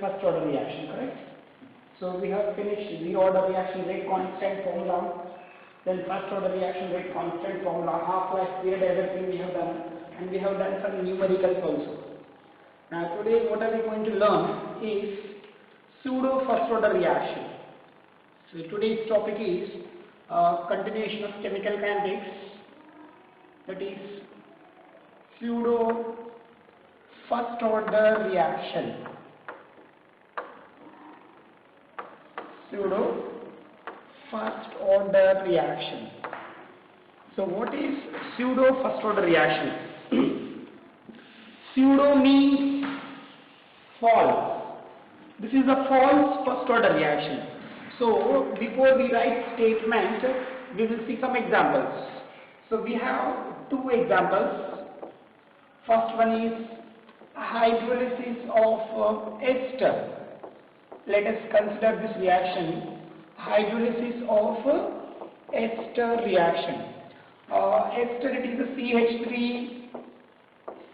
first order reaction, correct? So we have finished zero order reaction rate constant formula, then first order reaction rate constant formula, half-life period, everything we have done, and we have done some numericals also. Now today what are we going to learn is pseudo first order reaction. So today's topic is continuation of chemical kinetics, that is pseudo first order reaction. Pseudo first order reaction. So what is pseudo first order reaction? Pseudo means false. This is a false first order reaction. So before we write statement, we will see some examples. So we have two examples. First one is hydrolysis of ester. Let us consider this reaction, hydrolysis of ester reaction. Ester, it is a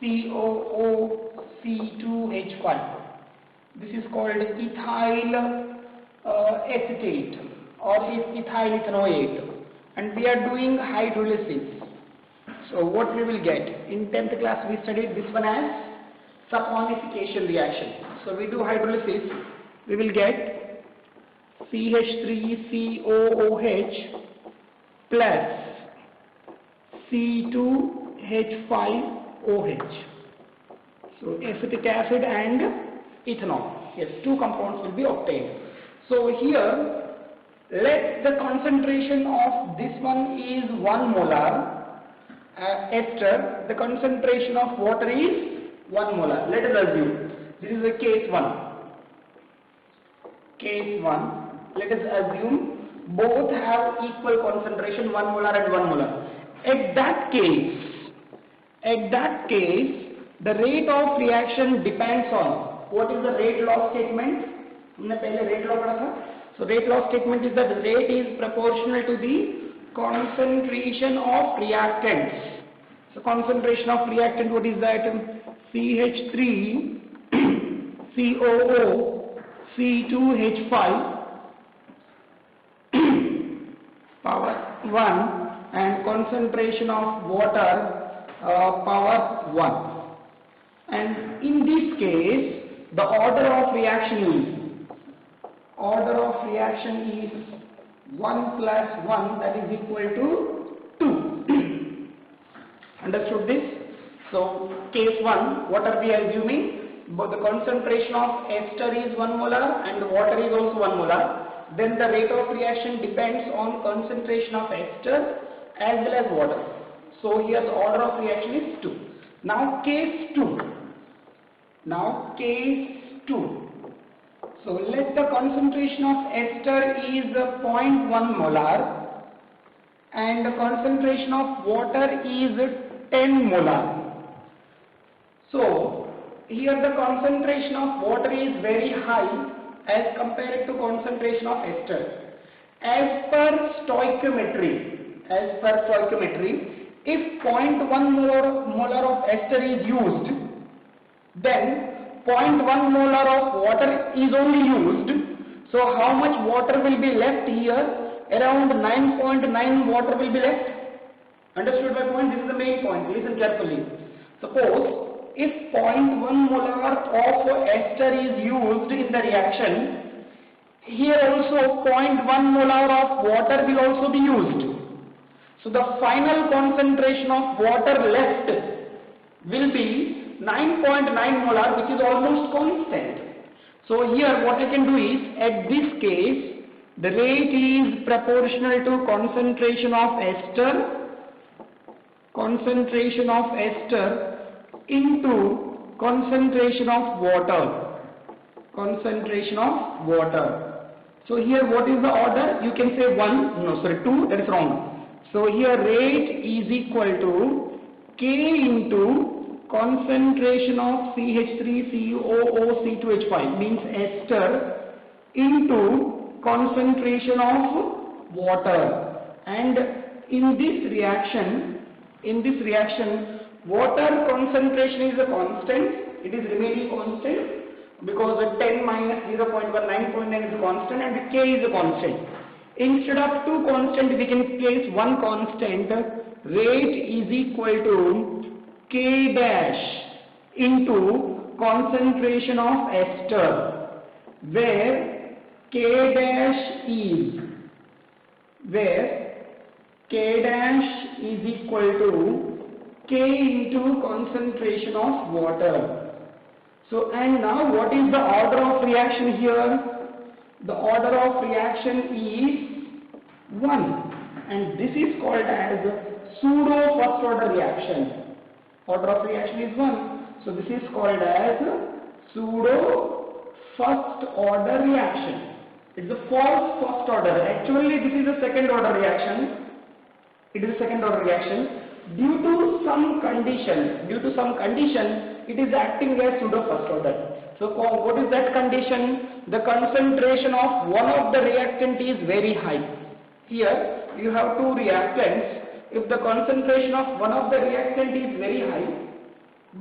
CH3COOC2H5. This is called ethyl acetate or ethyl ethanoate, and we are doing hydrolysis. So what we will get? In 10th class we studied this one as saponification reaction. So we do hydrolysis, we will get CH3COOH plus C2H5OH. So acetic acid and ethanol. Yes, two compounds will be obtained. So here, let the concentration of this one is 1 molar ester, the concentration of water is 1 molar. Let us assume this is a case 1. Case 1, let us assume both have equal concentration, 1 molar and 1 molar. At that case, the rate of reaction depends on, what is the rate law statement? हमने पहले rate law पढ़ा था. So rate law statement is that the rate is proportional to the concentration of reactants. So concentration of reactant, what is that? CH3COOC2H5 power 1 and concentration of water power 1. And in this case, the order of reaction is 1 plus 1, that is equal to 2. Understood this? So case 1, what are we assuming? But the concentration of ester is 1 molar and the water is also 1 molar. Then the rate of reaction depends on concentration of ester as well as water. So here the order of reaction is 2. Now case 2. So let the concentration of ester is 0.1 molar and the concentration of water is 10 molar. So here the concentration of water is very high as compared to concentration of ester. As per stoichiometry, if 0.1 molar of ester is used, then 0.1 molar of water is only used. So how much water will be left here? Around 9.9 water will be left. Understood my point? This is the main point. Listen carefully. Suppose if 0.1 molar of ester is used in the reaction, here also 0.1 molar of water will also be used. So the final concentration of water left will be 9.9 molar, which is almost constant. So here what I can do is, at this case, the rate is proportional to concentration of ester into concentration of water. So here what is the order? You can say 2, that is wrong. So here rate is equal to K into concentration of CH3COOC2H5, means ester, into concentration of water. And in this reaction, water concentration is a constant, it is remaining constant. because the 10 minus 0.1, 9.9 is a constant and k is a constant. Instead of two constants, we can place one constant. Rate is equal to k dash into concentration of ester, where k dash is equal to k into concentration of water. So, and now what is the order of reaction here? The order of reaction is 1, and this is called as pseudo first order reaction. Order of reaction is 1, so this is called as pseudo first order reaction. It is a false first order. Actually, this is a second order reaction. It is a second order reaction. Due to some condition, it is acting as pseudo first order. So what is that condition? The concentration of one of the reactant is very high. Here you have two reactants. If the concentration of one of the reactant is very high,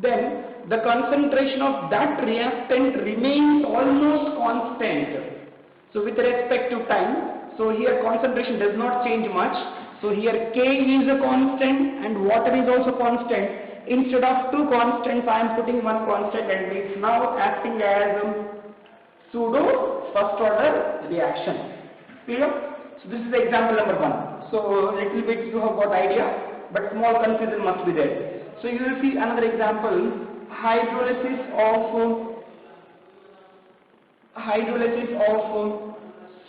then the concentration of that reactant remains almost constant. So with respect to time, so here concentration does not change much. So here K is a constant and water is also constant. Instead of two constants, I am putting one constant, and it is now acting as pseudo first order reaction. Clear? So this is example number 1. So little bit you have got idea, but small confusion must be there. So you will see another example: hydrolysis of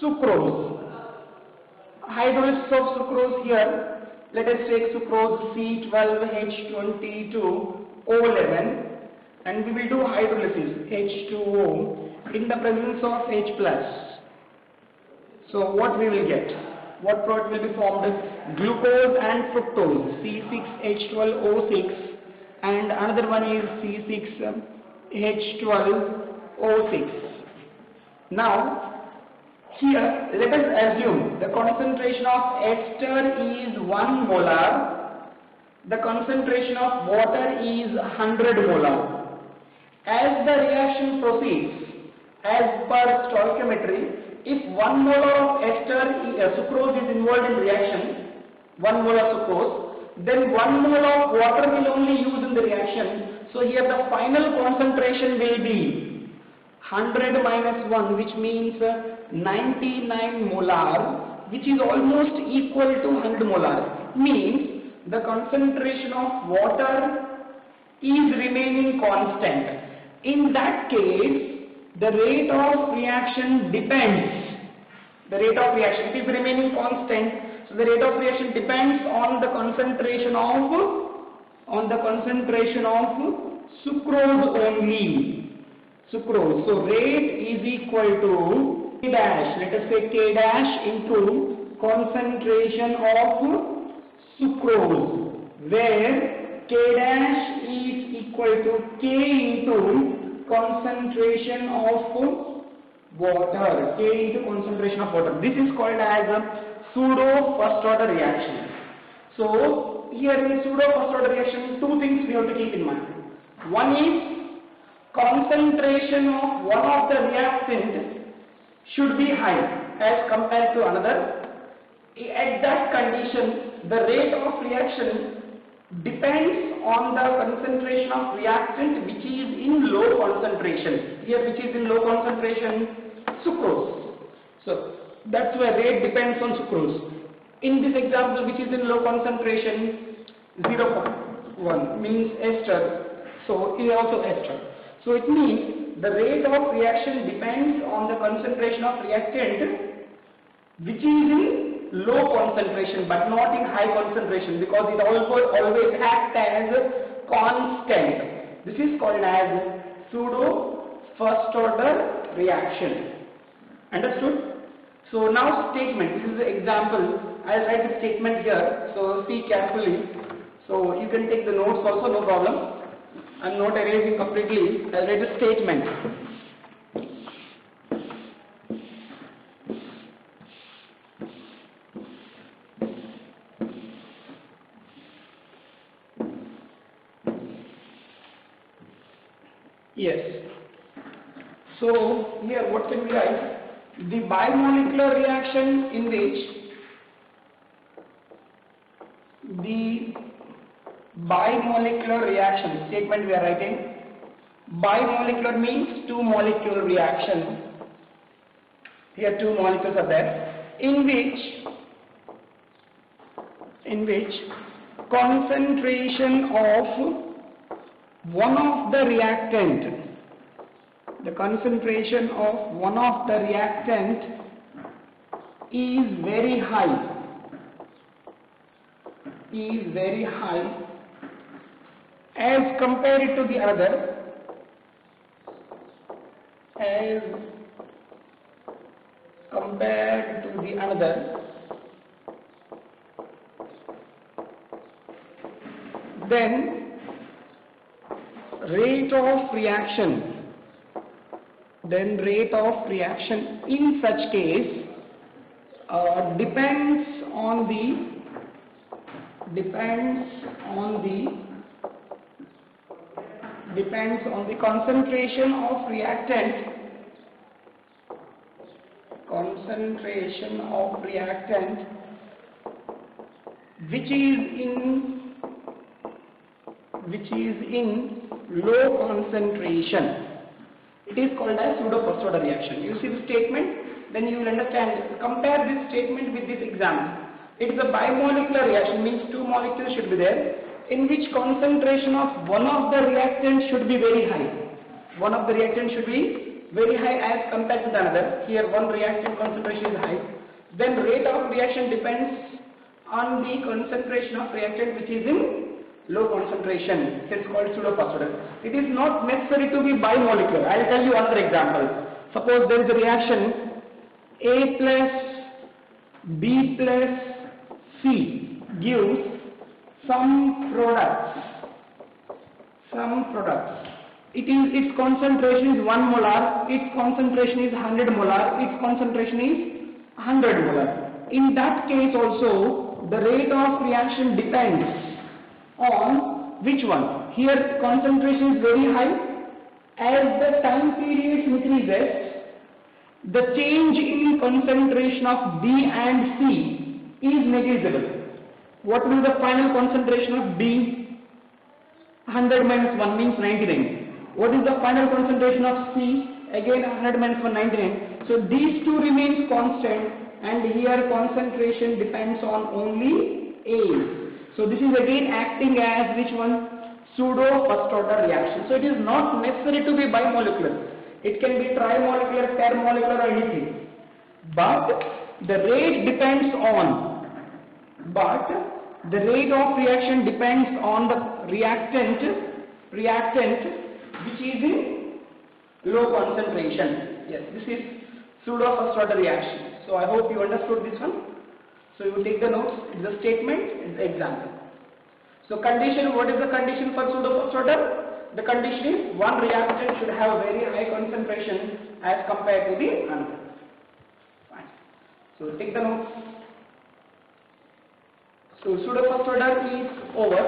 sucrose. Hydrolysis of sucrose here. Let us take sucrose C12H22O11, and we will do hydrolysis H2O in the presence of H+. So what we will get? What product will be formed? Glucose and fructose C6H12O6, and another one is C6H12O6. Now here, let us assume the concentration of ester is 1 molar, the concentration of water is 100 molar. As the reaction proceeds, as per stoichiometry, if 1 molar of sucrose is involved in reaction, 1 molar sucrose, then 1 molar of water will only use in the reaction. So here the final concentration will be 100 minus 1, which means 99 molar, which is almost equal to 100 molar. Means the concentration of water is remaining constant. In that case, the rate of reaction depends. The rate of reaction, it is remaining constant. So the rate of reaction depends on the concentration of sucrose only. Sucrose. So rate is equal to K dash, let us say K dash into concentration of sucrose, where K dash is equal to K into concentration of water. K into concentration of water. This is called as a pseudo first order reaction. So here in pseudo first order reaction, two things we have to keep in mind. One is concentration of one of the reactant should be high as compared to another. At that condition, the rate of reaction depends on the concentration of reactant which is in low concentration. Here which is in low concentration? Sucrose. So that's why rate depends on sucrose. In this example, which is in low concentration, 0.1 means ester. So here also ester. So it means the rate of reaction depends on the concentration of reactant which is in low concentration but not in high concentration, because it always acts as constant. This is called as pseudo first order reaction. Understood? So now statement. This is the example. I will write the statement here. So see carefully. So you can take the notes also, no problem. I am not erasing completely. I will write a statement. Yes. So here what can we write? The bimolecular reaction in which the bimolecular reaction statement we are writing. Bimolecular means two molecule reaction. Here two molecules are there, in which concentration of one of the reactant, the concentration of one of the reactant is very high, as compared to the other, then rate of reaction in such case depends on the concentration of reactant which is in low concentration. It is called as pseudo first order reaction. You see the statement, then you will understand. Compare this statement with this example. It is a bimolecular reaction, means two molecules should be there, in which concentration of one of the reactants should be very high. One of the reactants should be very high as compared to the another. Here one reactant concentration is high. Then rate of reaction depends on the concentration of reactant which is in low concentration. It is called pseudo first order. It is not necessary to be bimolecular. I will tell you another example. Suppose there is a reaction A plus B plus C gives some products. Its concentration is 1 molar, its concentration is 100 molar, its concentration is 100 molar. In that case also, the rate of reaction depends on which one? Here concentration is very high. As the time period increases, the change in concentration of B and C is negligible. What will be the final concentration of B? 100 minus 1 means 99. What is the final concentration of C? Again 100 minus 1, 99. So these two remains constant, and here concentration depends on only A. So this is again acting as which one? Pseudo first order reaction. So it is not necessary to be bimolecular. It can be trimolecular, termolecular or anything. But the rate of reaction depends on the reactant which is in low concentration. Yes, this is pseudo first order reaction. So I hope you understood this one. So you take the notes. It's a statement, it's the example. So condition, what is the condition for pseudo first order? The condition is one reactant should have very high concentration as compared to the another. Fine. So take the notes. So pseudo first order is over.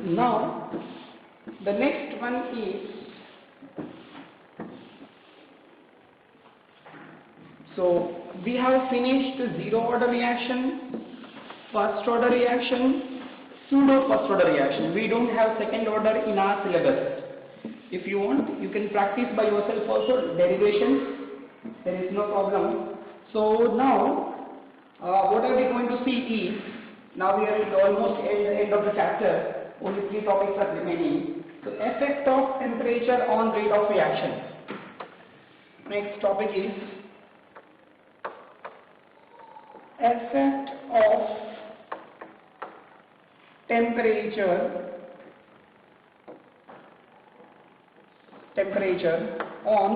Now the next one is, so we have finished zero order reaction, first order reaction, pseudo first order reaction. We don't have second order in our syllabus. If you want, you can practice by yourself also derivations. There is no problem. So now what are we going to see is, now we are at almost end of the chapter. Only 3 topics are remaining. So effect of temperature on rate of reaction. Next topic is effect of temperature on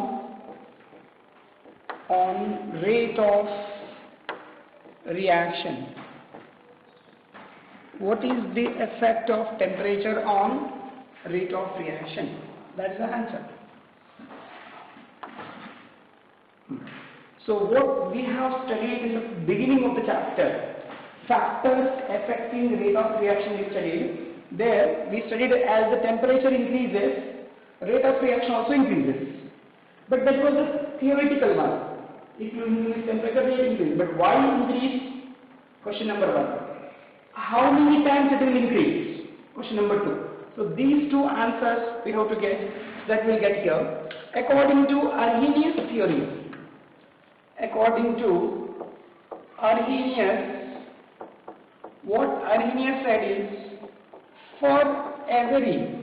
rate of reaction. What is the effect of temperature on rate of reaction? That is the answer. So what we have studied in the beginning of the chapter, factors affecting rate of reaction we studied. There we studied as the temperature increases, rate of reaction also increases. But that was a theoretical one. If you increase temperature, rate increase. But why increase? Question number 1. How many times it will increase? Question number 2. So these two answers we have to get, that we'll get here. According to Arrhenius theory, according to Arrhenius, what Arrhenius said is, for every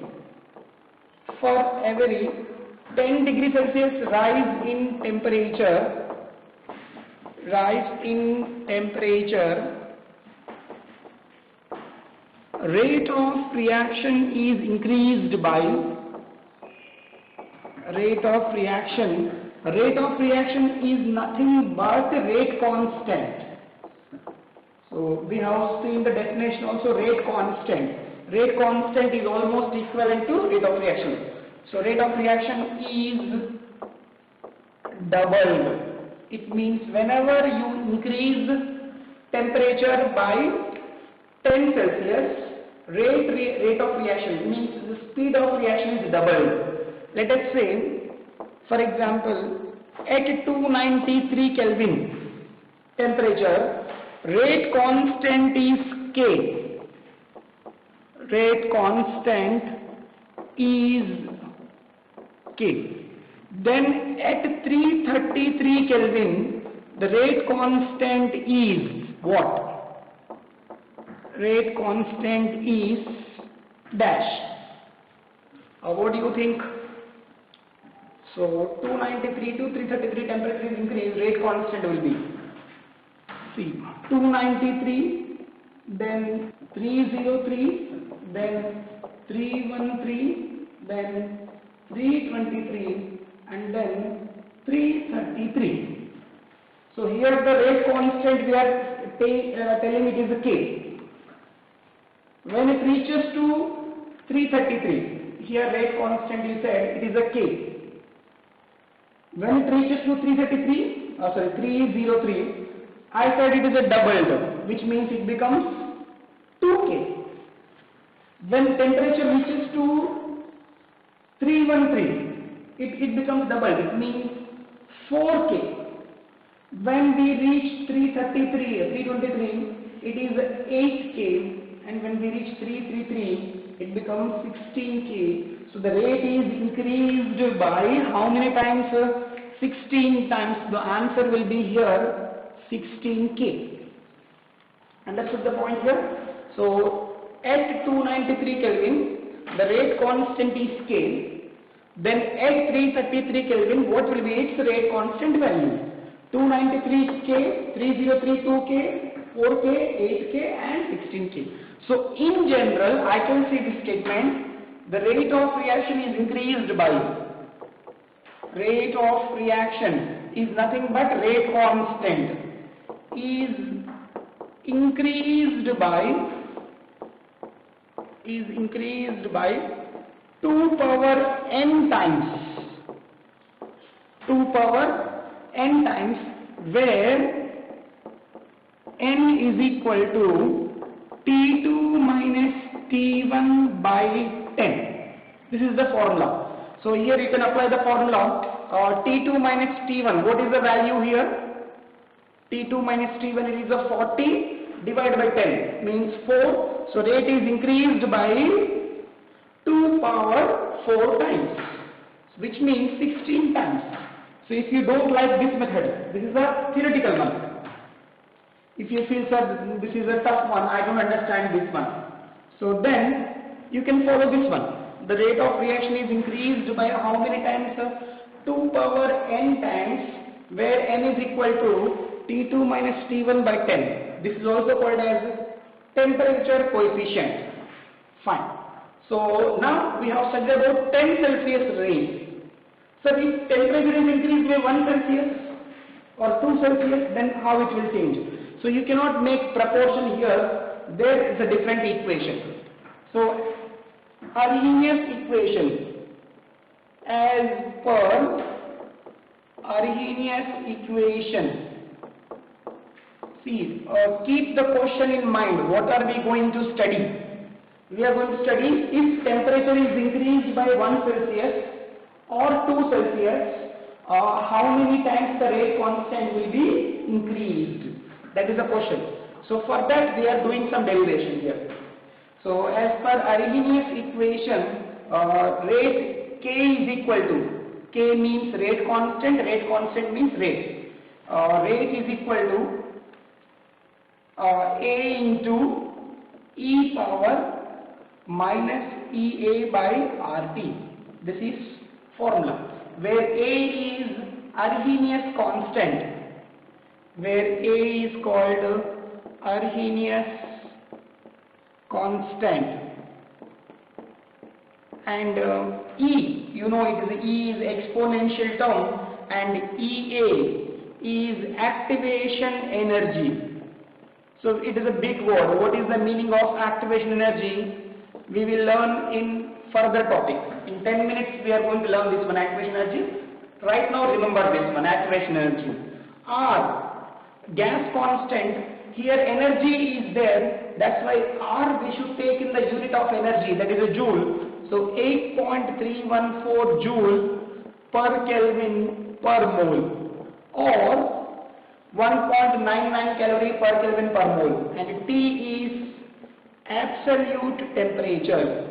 10 degrees Celsius rise in temperature, rate of reaction is increased by rate of reaction is nothing but rate constant. So we have seen the definition also, rate constant. Rate constant is almost equivalent to rate of reaction. So rate of reaction is doubled. It means whenever you increase temperature by 10 Celsius, rate of reaction means the speed of reaction is doubled. Let us say, for example, at 293 Kelvin temperature, rate constant is K. Rate constant is K. Then at 333 Kelvin, the rate constant is what? Rate constant is dash. What do you think? So 293 to 333 temperature is increased, rate constant will be, see, 293, then 303, then 313, then 323, and then 333. So here the rate constant we are telling it is a K. When it reaches to 333, here rate constant you said it is a K. When it reaches to 303, I said it is a doubled, which means it becomes 2K. When temperature reaches to 313, it becomes doubled, it means 4K. When we reach 323, it is 8K, and when we reach 333, it becomes 16K. So the rate is increased by how many times? 16 times. The answer will be here 16K. Understood the point here? So at 293 Kelvin, the rate constant is K. Then at 333 Kelvin, what will be its rate constant value? 293 K, 303 2K, 4K, 8K and 16K. So in general, I can see this statement, the rate of reaction is increased by, rate of reaction is nothing but rate constant, is increased by 2 power n times, 2 power n times, where n is equal to T2 minus T1 by 10. This is the formula. So here you can apply the formula, T2 minus T1. What is the value here? T2 minus T1, it is a 40 divided by 10, means 4. So rate is increased by 2 power 4 times, which means 16 times. So if you don't like this method, this is a theoretical one. If you feel, sir, this is a tough one, I don't understand this one, so then you can follow this one. The rate of reaction is increased by how many times? 2 power n times, where n is equal to T2 minus T1 by 10. This is also called as temperature coefficient. Fine. So now we have studied about 10 Celsius range. So if temperature is increased by 1 Celsius or 2 Celsius, then how it will change? So you cannot make proportion here, there is a different equation. So Arrhenius equation, as per Arrhenius equation, See, keep the question in mind. What are we going to study? We are going to study if temperature is increased by 1 Celsius or 2 Celsius, how many times the rate constant will be increased. That is the question. So for that we are doing some derivation here. So as per Arrhenius equation, rate K is equal to, K means rate constant means rate. Rate is equal to A into e power minus Ea by RT. This is formula where A is Arrhenius constant, where A is called Arrhenius constant, and E, you know it is E is exponential term, and Ea is activation energy. So it is a big word. What is the meaning of activation energy? We will learn in further topic. In 10 minutes we are going to learn this one, activation energy. Right now remember this one, activation energy. R, gas constant, here energy is there, that's why R we should take in the unit of energy, that is a joule. So 8.314 joule per Kelvin per mole, or 1.99 calorie per Kelvin per mole, and T is absolute temperature.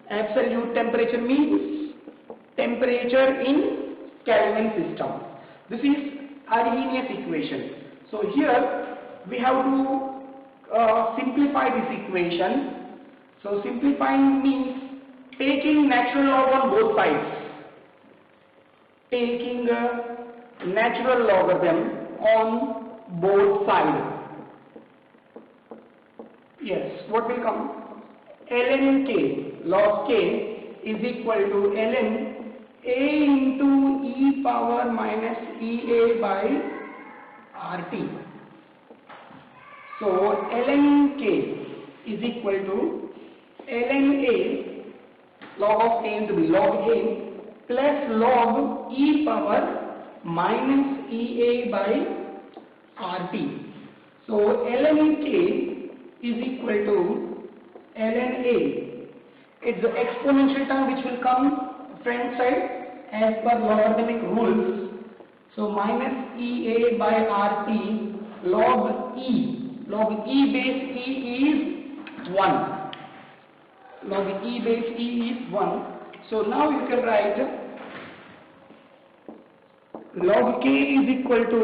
Absolute temperature means temperature in Kelvin system. This is Arrhenius equation. So here we have to simplify this equation. So simplifying means taking natural log on both sides. Taking a natural logarithm on both sides. Yes, what will come? ln k, log k is equal to ln A into e power minus Ea by RT. So ln k is equal to ln A, log of A into B, log A plus log e power minus Ea by RT. So ln k is equal to ln A. It's the exponential term which will come front side as per logarithmic rules. So minus Ea by RT log E. Log E base E is 1. Log E base E is 1. So now you can write log K is equal to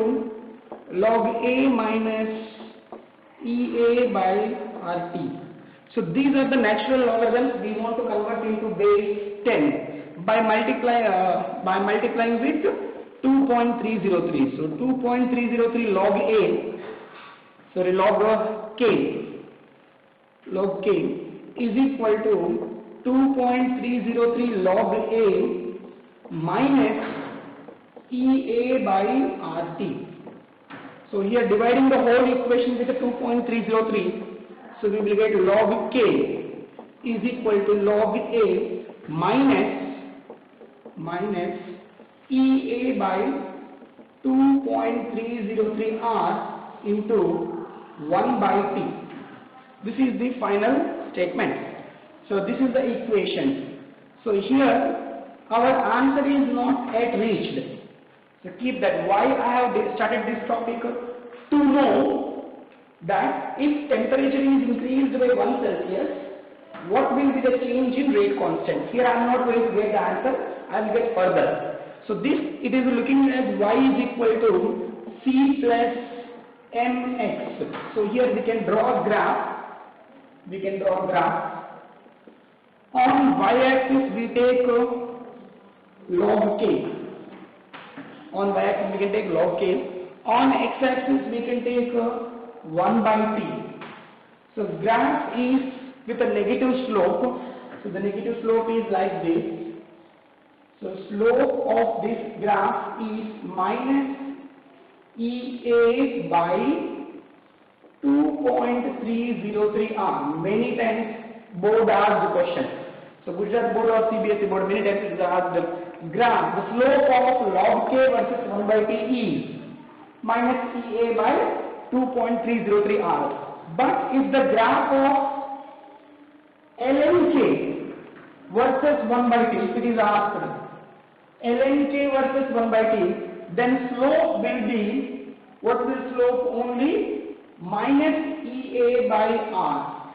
log A minus Ea by RT. So these are the natural logarithms we want to convert into base 10 by multiplying with 2.303. So 2.303 log A, sorry, log K is equal to 2.303 log A minus Ea by RT. So here dividing the whole equation with the 2.303, so we will get log K is equal to log A minus Ea by 2.303 R into 1 by T. This is the final statement. So this is the equation. So here our answer is not yet reached. So keep that. Why I have started this topic? To know that if temperature is increased by 1 Celsius, what will be the change in rate constant? Here I am not going to get the answer, I will get further. So this, it is looking as y is equal to c plus mx. So here we can draw a graph. On y-axis we take log k. On y-axis we can take log k. On x-axis we can take 1 by t. So graph is with a negative slope. So the negative slope is like this. So slope of this graph is minus Ea by 2.303 R. Many times board asked the question. So Gujarat board or CBSE board many times it is asked the graph. The slope of log k versus 1 by t is minus Ea by 2.303 R. But if the graph of lnk versus 1 by t, if it is asked lnk versus 1 by t, then slope will be, what is the slope? Only minus EA by R.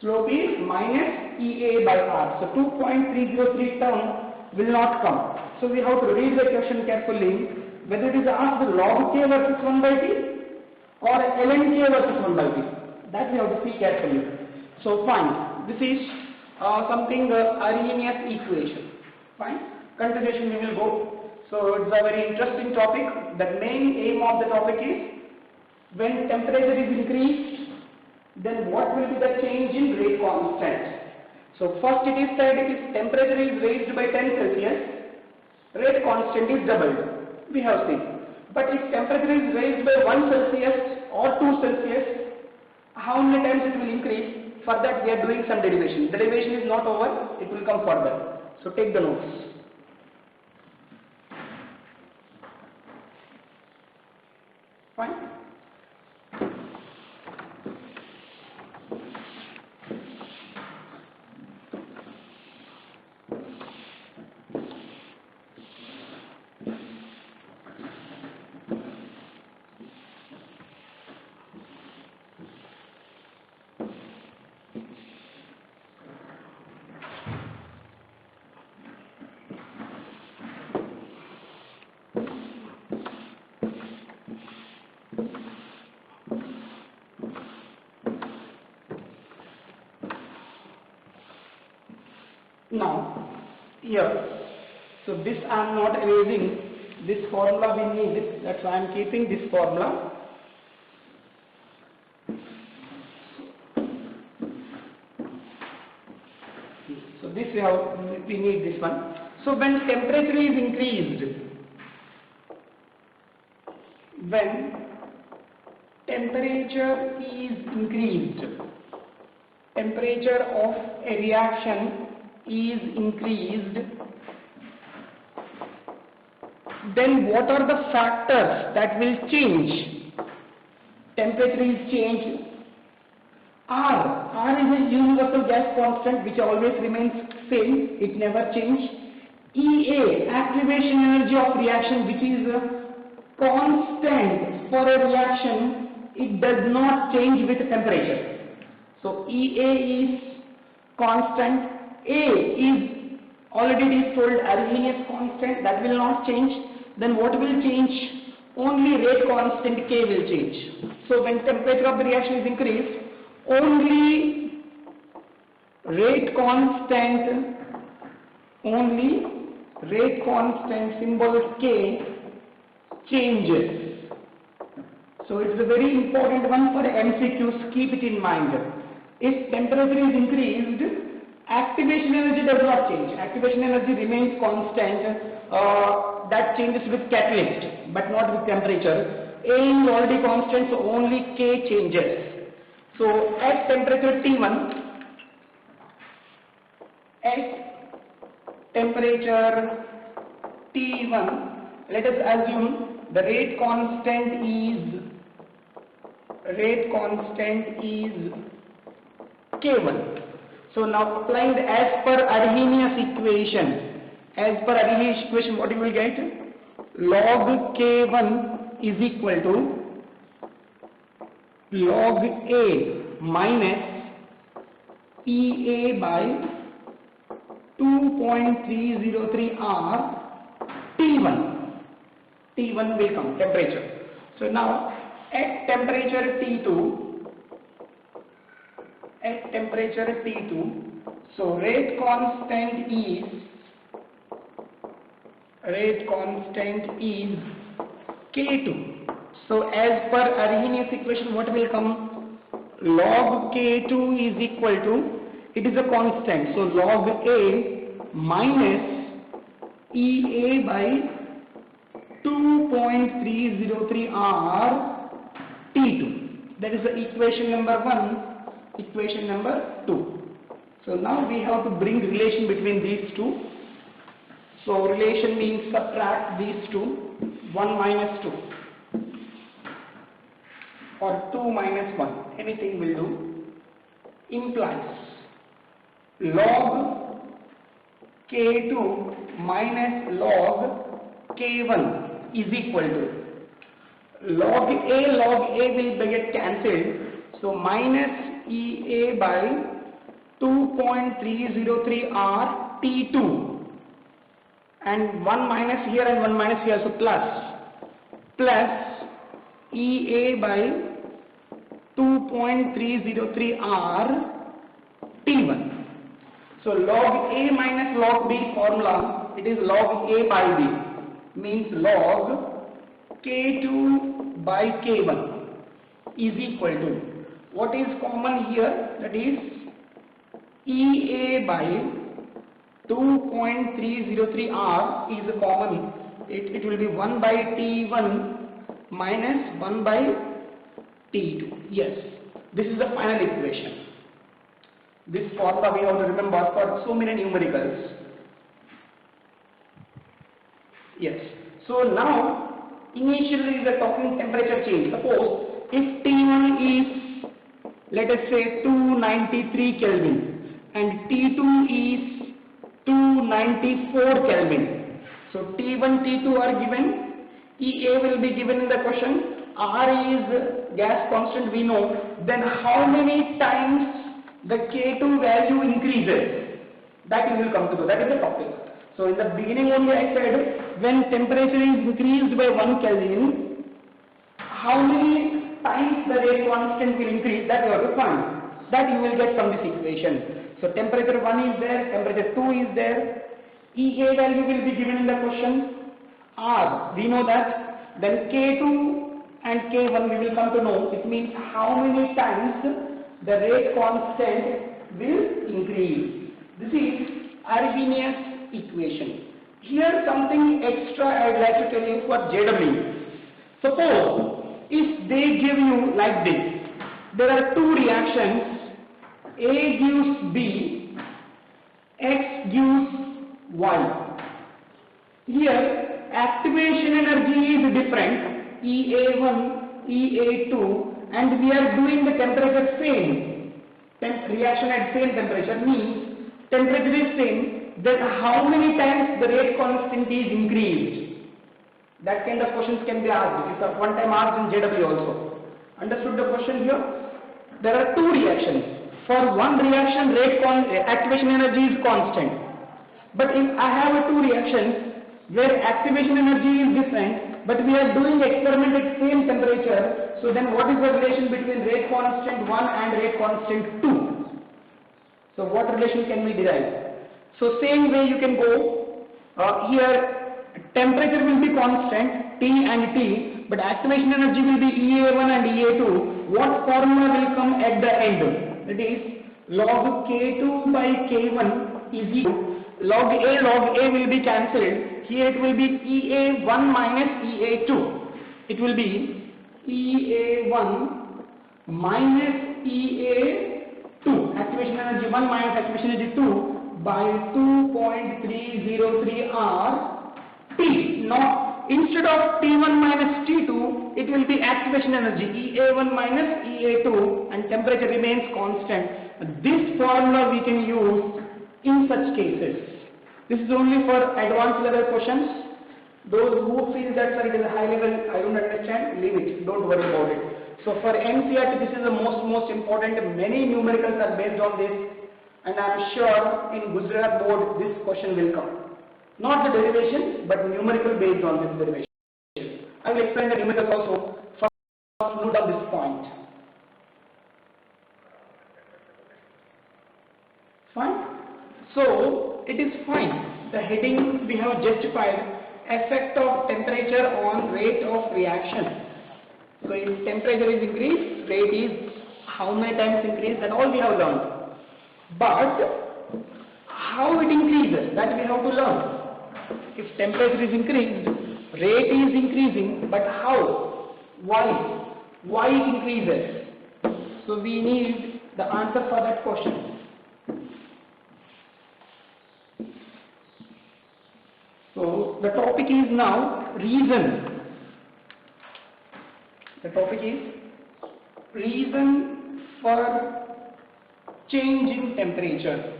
Slope is minus EA by R. So 2.303 term will not come. So we have to read the question carefully, whether it is asked log k versus 1 by t or ln k versus 1 by t. That we have to see carefully. So fine, this is something Arrhenius equation. Fine, continuation we will go. So it's a very interesting topic. The main aim of the topic is, when temperature is increased, then what will be the change in rate constant. So first it is said, if temperature is raised by 10 Celsius, rate constant is doubled. We have seen. But if temperature is raised by 1 Celsius or 2 Celsius, how many times it will increase? For that we are doing some derivation. The derivation is not over, it will come further. So take the notes. Fine. Now, here, so this I am not erasing, this formula we need, that's why I am keeping this formula. So this we need this one. So when temperature is increased, temperature of a reaction is increased, then what are the factors that will change? Temperature is changed. R is a universal gas constant which always remains same, it never changes. EA, activation energy of reaction, which is constant for a reaction, it does not change with temperature. So EA is constant. A is already it is told Arrhenius constant, that will not change. Then what will change? Only rate constant K will change. So when temperature of the reaction is increased, only rate constant symbol K changes. So it's a very important one for MCQs, keep it in mind. If temperature is increased, activation energy does not change. Activation energy remains constant. That changes with catalyst, but not with temperature. A is already constant, so only K changes. So at temperature T1, let us assume the rate constant is K1. So now applying as per Arrhenius equation, what you will get? Log K1 is equal to log A minus EA by 2.303 R T1. T1 will come, temperature. So now at temperature T2, so rate constant is K2. So as per Arrhenius equation, what will come? Log K2 is equal to, it is a constant, so log A minus EA by 2.303 R T2. That is the equation number 1, equation number 2. So now we have to bring relation between these two. So relation means subtract these two, 1 minus 2. or 2 minus 1, anything will do, implies log K2 minus log K1 is equal to log A will get cancelled, so minus EA by 2.303 R T2, and 1 minus here and 1 minus here, so plus EA by 2.303 R T1. So log A minus log B formula, it is log A by B, means log K2 by K1 is equal to, what is common here, that is EA by 2.303 R is common, it will be 1 by T1 minus 1 by T2. Yes, this is the final equation. This formula we have to remember for so many numericals. Yes, so now initially we are talking temperature change. Suppose if T1 is, let us say, 293 Kelvin and T2 is 294 Kelvin. So T1, T2 are given, EA will be given in the question, R is gas constant we know, then how many times the K2 value increases, that we will come to know, that is the topic. So in the beginning only I said, when temperature is increased by 1 Kelvin, how many times the rate constant will increase, that you have to find. That you will get from this equation. So temperature 1 is there, temperature 2 is there, EA value will be given in the question, R, we know that, then K2 and K1 we will come to know, it means how many times the rate constant will increase. This is Arrhenius equation. Here something extra I would like to tell you for JW. Suppose if they give you like this, there are two reactions, A gives B, X gives Y. Here activation energy is different, EA1, EA2, and we are doing the temperature same. Reaction at same temperature means temperature is same, then how many times the rate constant is increased? That kind of questions can be asked. It's a one time asked in JW also. Understood the question here? There are two reactions. For one reaction, activation energy is constant. But if I have two reactions where activation energy is different, but we are doing experiment at same temperature, so then what is the relation between rate constant 1 and rate constant 2? So what relation can we derive? So same way you can go, here temperature will be constant, T and T, but activation energy will be EA1 and EA2. What formula will come at the end? That is log K2 by K1 is equal, log A will be cancelled. Here it will be EA1 minus EA2. It will be EA1 minus EA2. Activation energy 1 minus activation energy 2 by 2.303 R T. Now instead of T1 minus T2, it will be activation energy EA1 minus EA2 and temperature remains constant. This formula we can use in such cases. This is only for advanced level questions. Those who feel that sir, it is a high level, I don't understand, leave it, don't worry about it. So for NCERT, this is the most important. Many numericals are based on this, and I am sure in Gujarat board this question will come. Not the derivation, but numerical based on this derivation. I will explain the numericals also. First, note down this point. Fine. So it is fine. The heading we have justified, effect of temperature on rate of reaction. So if temperature is increased, rate is how many times increased, that all we have learned. But how it increases, that we have to learn. If temperature is increased, rate is increasing, but how? Why? Why it increases? So we need the answer for that question. So the topic is now reason. The topic is reason for change in temperature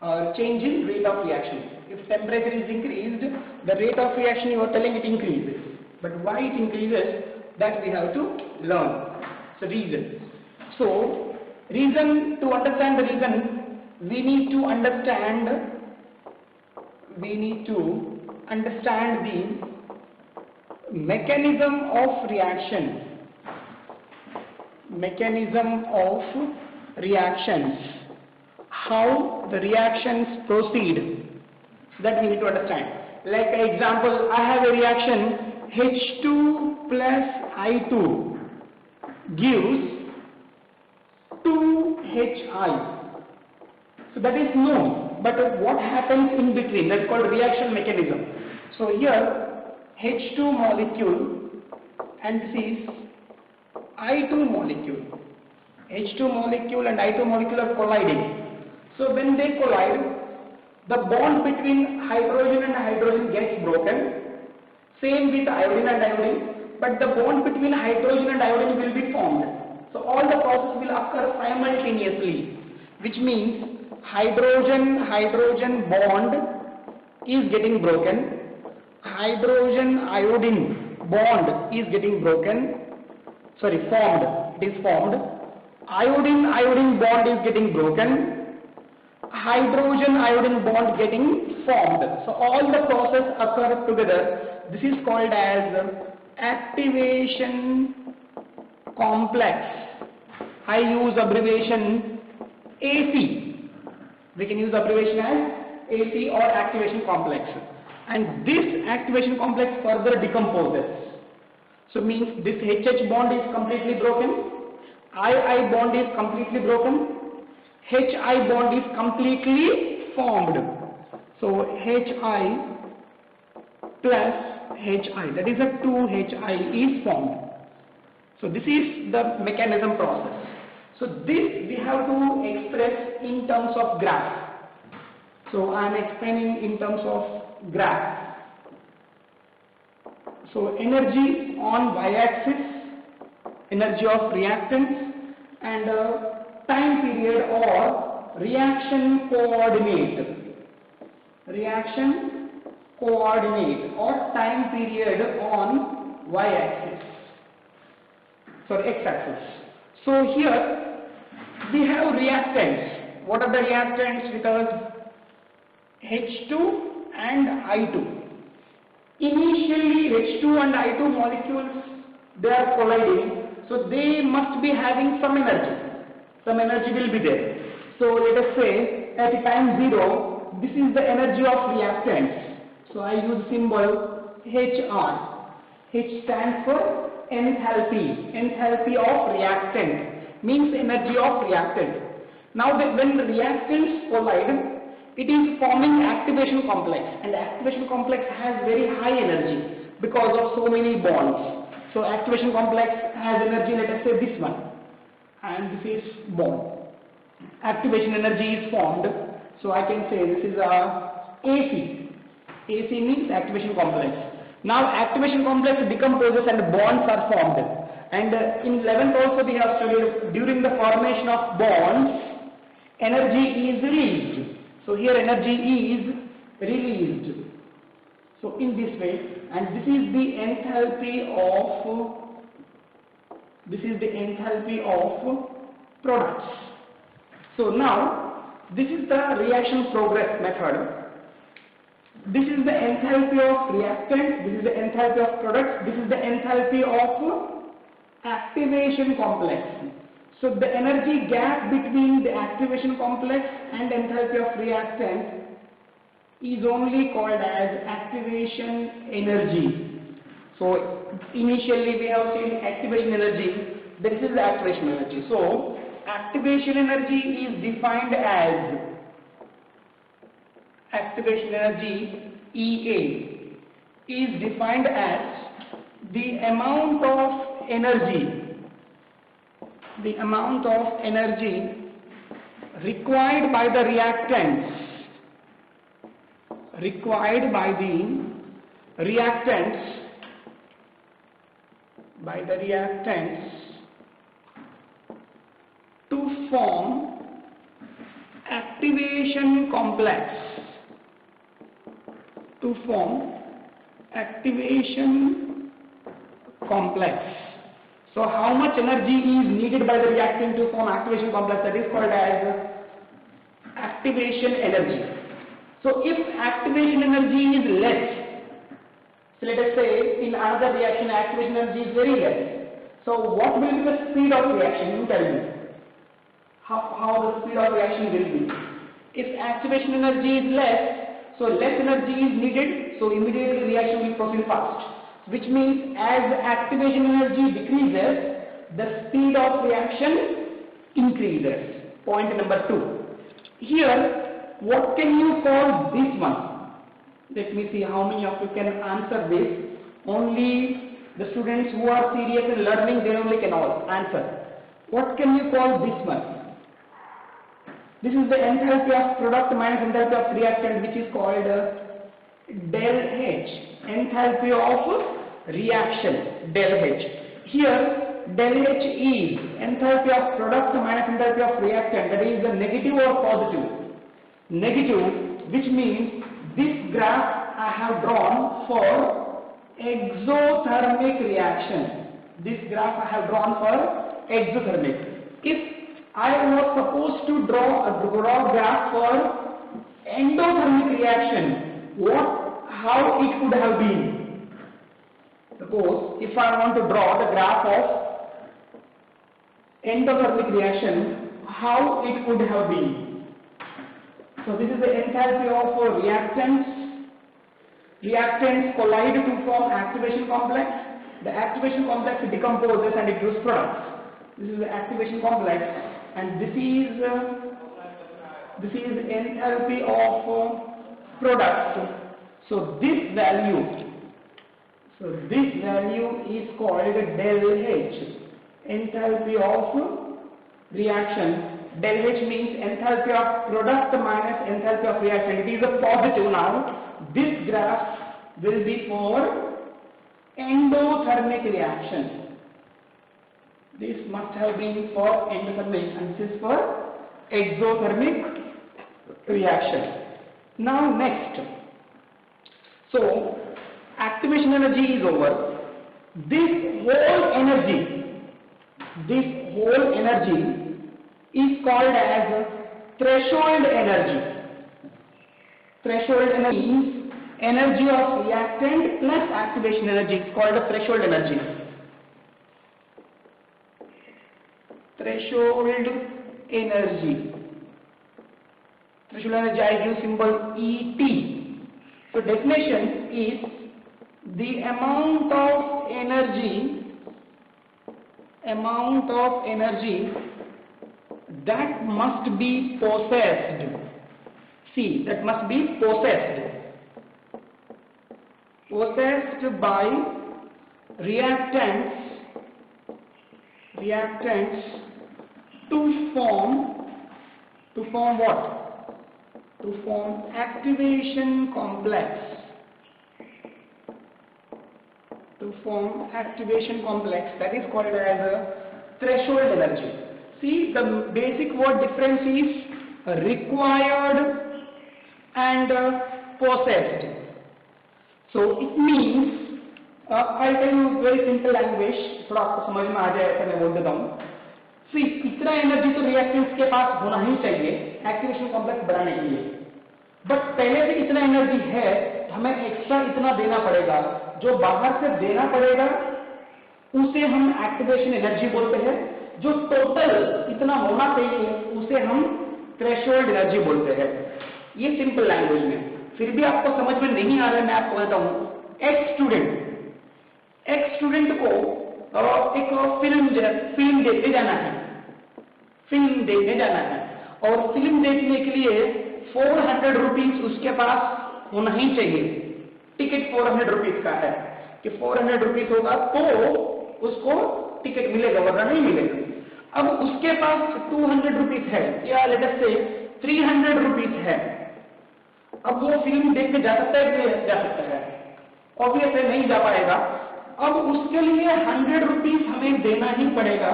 or change in rate of reaction. If temperature is increased, the rate of reaction you are telling it increases. But why it increases, that we have to learn. So reason. So reason, to understand the reason, we need to understand the mechanism of reaction. Mechanism of reactions. How the reactions proceed. That we need to understand. Like example, I have a reaction H2 plus I2 gives 2HI. So that is known. But what happens in between? That's called reaction mechanism. So here H2 molecule and this is I2 molecule. H2 molecule and I2 molecule are colliding. So when they collide, the bond between hydrogen and hydrogen gets broken. Same with iodine and iodine, but the bond between hydrogen and iodine will be formed. So all the process will occur simultaneously, which means hydrogen-hydrogen bond is getting broken, hydrogen-iodine bond is getting formed, it is formed, iodine-iodine bond is getting broken, hydrogen-iodine bond getting formed. So all the process occur together. This is called as activation complex. I use abbreviation AC. We can use abbreviation as AC or activation complex. And this activation complex further decomposes. So means this HH bond is completely broken, II bond is completely broken, HI bond is completely formed. So HI plus HI, that is a 2HI is formed. So this is the mechanism process. So this we have to express in terms of graph. So I am explaining in terms of graph. So energy on y-axis, energy of reactants, and time period or reaction coordinate. Reaction coordinate or time period on y-axis, sorry, x-axis. So here we have reactants. What are the reactants with us? H2 and I2. Initially H2 and I2 molecules, they are colliding, so they must be having some energy. Some energy will be there. So let us say at time 0, this is the energy of reactants. So I use symbol HR. H stands for enthalpy. Enthalpy of reactant means energy of reactant. Now when the reactants collide, it is forming activation complex, and activation complex has very high energy because of so many bonds. So activation complex has energy, let us say this one, and this is bond. Activation energy is formed, so I can say this is a AC. AC means activation complex. Now activation complex decomposes and bonds are formed. And in 11th also we have studied, during the formation of bonds, energy is released. So here energy is released. So in this way, and this is the enthalpy of products. So now this is the reaction progress method. This is the enthalpy of reactant, this is the enthalpy of products, this is the enthalpy of activation complex. So the energy gap between the activation complex and enthalpy of reactant is only called as activation energy. So initially we have seen activation energy, this is the activation energy. So activation energy is defined as activation energy EA is defined as the amount of energy required by the reactants by the reactants to form activation complex, to form activation complex. So how much energy is needed by the reactant to form activation complex? That is called as activation energy. So if activation energy is less, so let us say in another reaction activation energy is very less. So what will be the speed of reaction? You tell me. How the speed of reaction will be? If activation energy is less, so less energy is needed, so immediately reaction will proceed fast. Which means as activation energy decreases, the speed of reaction increases. Point number 2. Here, what can you call this one? Let me see how many of you can answer this. Only the students who are serious in learning, they only can answer. What can you call this one? This is the enthalpy of product minus enthalpy of reactant, which is called del H. Enthalpy of reaction, del H. Here, del H is enthalpy of product minus enthalpy of reactant. That is the negative or positive? Negative, which means this graph I have drawn for exothermic reaction. This graph I have drawn for exothermic. If I was supposed to draw a graph for endothermic reaction, how it could have been? Suppose if I want to draw the graph of endothermic reaction, how it could have been? So this is the enthalpy of reactants. Reactants collide to form activation complex. The activation complex decomposes and it gives products. This is the activation complex, and this is enthalpy of product. So this value is called del H, enthalpy of reaction. Del H means enthalpy of product minus enthalpy of reaction. It is a positive now. This graph will be for endothermic reaction. This must have been for endothermic and this is for exothermic reaction. Now next. So activation energy is over. This whole energy is called as threshold energy. Threshold energy is energy of reactant plus activation energy. It's called a threshold energy. Threshold energy. Threshold energy, I give symbol ET. So definition is the amount of energy that must be possessed. See, that must be possessed by reactants to form what? To form activation complex. To form activation complex, that is called as a threshold energy. See, the basic word difference is required and possessed. So it means, I'll tell you very simple language, थोड़ा आपको समझ में आ जाए ऐसा मैं बोल देता हूँ. See, इतना एनर्जी तो रिएक्टेंट्स के पास होना ही चाहिए एक्टिवेशन कॉम्प्लेक्स बनाने के लिए. बट पहले से इतना एनर्जी है, हमें एक्स्ट्रा इतना देना पड़ेगा. जो बाहर से देना पड़ेगा उसे हम एक्टिवेशन एनर्जी बोलते हैं. जो टोटल इतना होना चाहिए उसे हम थ्रेशोल्ड एनर्जी बोलते हैं. ये सिंपल लैंग्वेज में. फिर भी आपको समझ में नहीं आ रहा है, मैं आपको कहता हूँ. एक स्टूडेंट को एक फिल्म देखने जाना है. और फिल्म देखने के लिए 400 रुपीज उसके पास होना ही चाहिए. टिकट 400 रुपीज का है कि 400 रुपीज होगा तो उसको टिकट मिलेगा, वरना नहीं मिलेगा. अब उसके पास 200 रुपीज है या लेट अस से 300 रुपीज है. अब वो फिल्म देखने जा सकता है कि नहीं जा सकता है? ऑब्वियस है नहीं जा पाएगा. अब उसके लिए 100 रुपीज हमें देना ही पड़ेगा,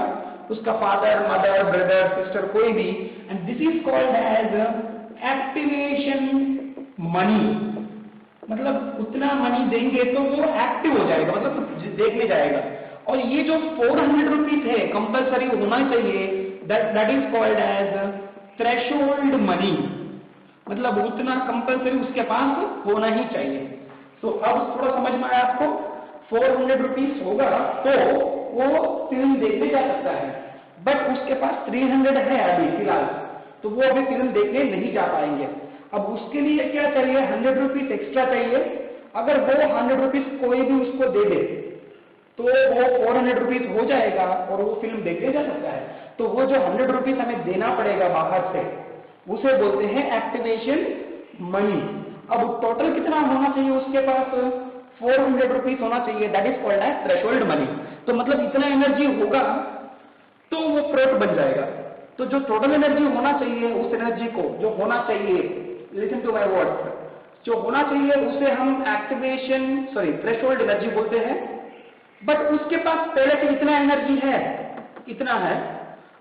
उसका फादर, मदर, ब्रदर, सिस्टर, कोई भी, and this is called as activation money. मतलब उतना मनी देंगे तो वो एक्टिव हो जाएगा, मतलब देखने जाएगा। और ये जो 400 रुपीज है कंपल्सरी होना चाहिए, that is called as threshold money, मतलब उतना कंपल्सरी उसके पास होना ही चाहिए। तो अब थोड़ा समझ में आया आपको, 400 रुपीज होगा तो वो फिल्म देखने जा सकता है, बट उसके पास 300 है अभी फिलहाल, तो वो अभी फिल्म देखने नहीं जा पाएंगे। अब उसके लिए क्या चाहिए, 100 रुपीज एक्स्ट्रा चाहिए। अगर वो 100 रुपीज कोई भी उसको दे दे तो वो 400 रुपीज हो जाएगा और वो फिल्म देखने जा सकता है। तो वो जो 100 रुपीज हमें देना पड़ेगा बाहर से, उसे बोलते हैं एक्टिवेशन मनी। अब टोटल कितना होना चाहिए उसके पास, 400 रुपीज होना चाहिए, that is called as threshold money. तो मतलब इतना एनर्जी होगा तो वो प्रोट बन जाएगा। तो जो टोटल एनर्जी होना चाहिए, उस एनर्जी को जो होना चाहिए, लिसन टू माय वर्ड्स, जो होना चाहिए उसे हम थ्रेशोल्ड एनर्जी बोलते हैं। बट उसके पास पहले से इतना एनर्जी है, इतना है,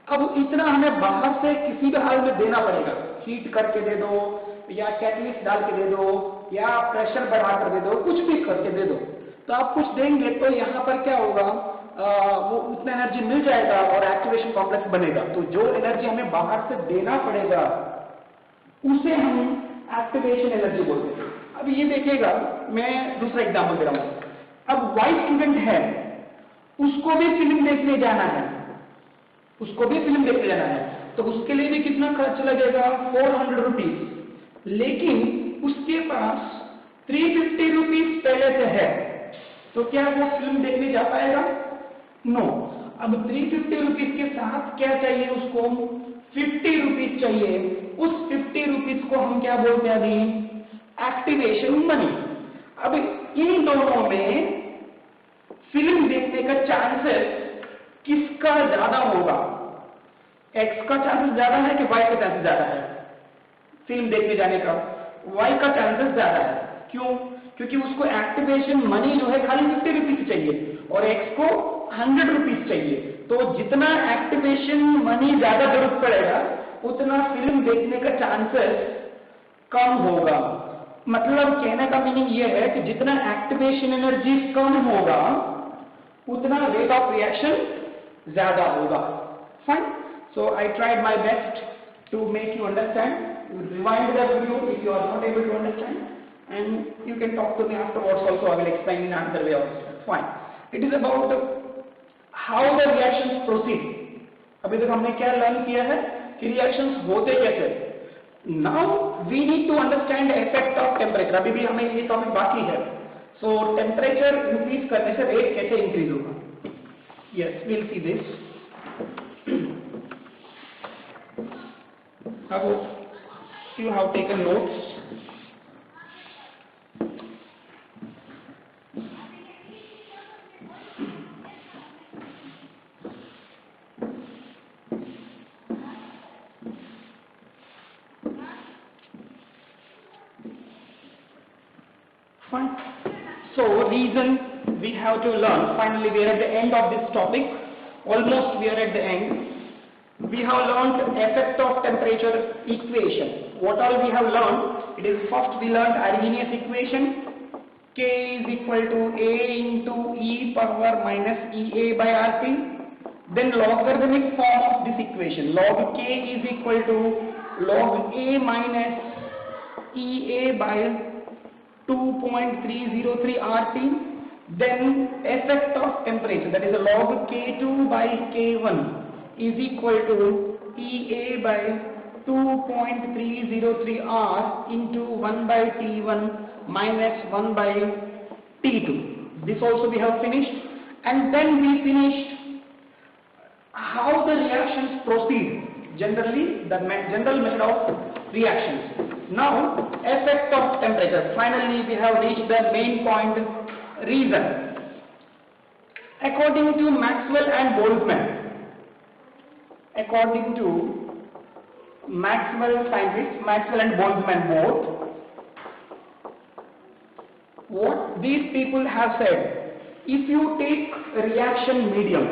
अब इतना हमें बाहर से किसी भी हाल में देना पड़ेगा, हीट करके दे दो या कैटलिस्ट डाल के दे दो या प्रेशर बढ़ाकर दे दो, कुछ भी करके दे दो। तो आप कुछ देंगे तो यहाँ पर क्या होगा, वो उतना एनर्जी मिल जाएगा और एक्टिवेशन कॉम्प्लेक्स बनेगा। तो जो एनर्जी हमें बाहर से देना पड़ेगा उसे हम एक्टिवेशन एनर्जी बोलते हैं। अब ये देखिएगा, मैं दूसरा एग्जाम्पल दे रहा हूं। अब वाइट स्टूडेंट है, उसको भी फिल्म देखने जाना है, उसको भी फिल्म देखने जाना है, तो उसके लिए भी कितना खर्च लगेगा, 400 रुपीज। लेकिन उसके पास 350 रुपीज पहले से है, तो क्या वो फिल्म देखने जा पाएगा? नो। अब 350 रुपीज के साथ क्या चाहिए उसको, 50 रुपीज चाहिए। उस 50 रुपीज को हम क्या बोलते हैं अभी, एक्टिवेशन मनी। अब इन दोनों में फिल्म देखने का चांसेस किसका ज्यादा होगा, एक्स का चांसेस ज्यादा है कि वाई का चांसेस ज्यादा है फिल्म देखने जाने का? वाई का चांसेस ज्यादा है। क्यों? क्योंकि उसको एक्टिवेशन मनी जो है खाली 50 रुपीज चाहिए और एक्स को 100 रुपीज चाहिए। तो जितना एक्टिवेशन मनी ज्यादा जरूरत पड़ेगा उतना फिल्म देखने का चांसेस कम होगा। मतलब कहने का मीनिंग ये है कि जितना एक्टिवेशन एनर्जी कम होगा उतना रेट ऑफ रिएक्शन ज्यादा होगा। Fine. So I tried my best to make you understand. Rewind the video if you are not able to understand, and you can talk to me afterwards also. I will explain in another way also. Fine. It is about how the reactions proceed. अभी तक हमने क्या learn किया है कि reactions होते कैसे। Now we need to understand the effect of temperature. अभी भी हमें ये टॉपिक बाकी है। So टेम्परेचर इंक्रीज करने से रेट कैसे इंक्रीज होगा? Yes, we'll see this. अब you have taken notes. Fine. So reason we have to learn. Finally we are at the end of this topic. Almost we are at the end. We have learned effect of temperature equation. What all we have learned? It is first we learned Arrhenius equation. K is equal to A into E power minus EA by RT. Then logarithmic form of this equation. Log K is equal to log A minus EA by 2.303 RT. Then effect of temperature, that is a log K2 by K1 is equal to EA by 2.303 R into 1 by T1 minus 1 by T2. This also we have finished, and then we finished how the reactions proceed, generally the general method of reactions. Now effect of temperature. Finally we have reached the main point, reason. According to Maxwell and Boltzmann, according to Maxwell scientists, Maxwell and Boltzmann both, what these people have said, if you take a reaction medium,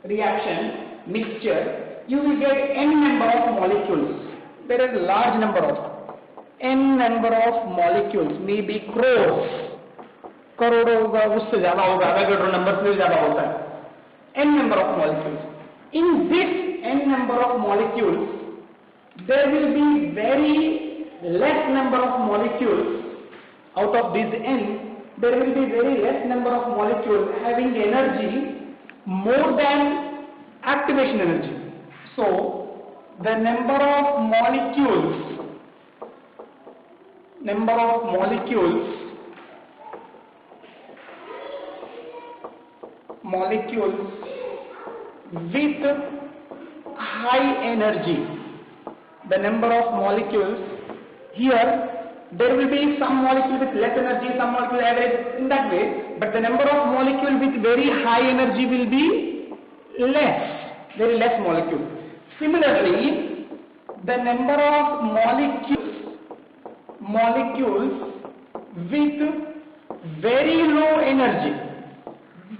reaction mixture, you will get n number of molecules. There is a large number of n number of molecules, maybe crores, करोड़ों का उससे ज्यादा होगा, Avogadro number से ज्यादा होता है. N number of molecules. In this n number of molecules, there will be very less number of molecules. Out of these n, there will be very less number of molecules having energy more than activation energy. So, the number of molecules with high energy, the number of molecules here, there will be some molecule with less energy, some molecule average in that way, but the number of molecule with very high energy will be less, very less molecule. Similarly, the number of molecules with very low energy,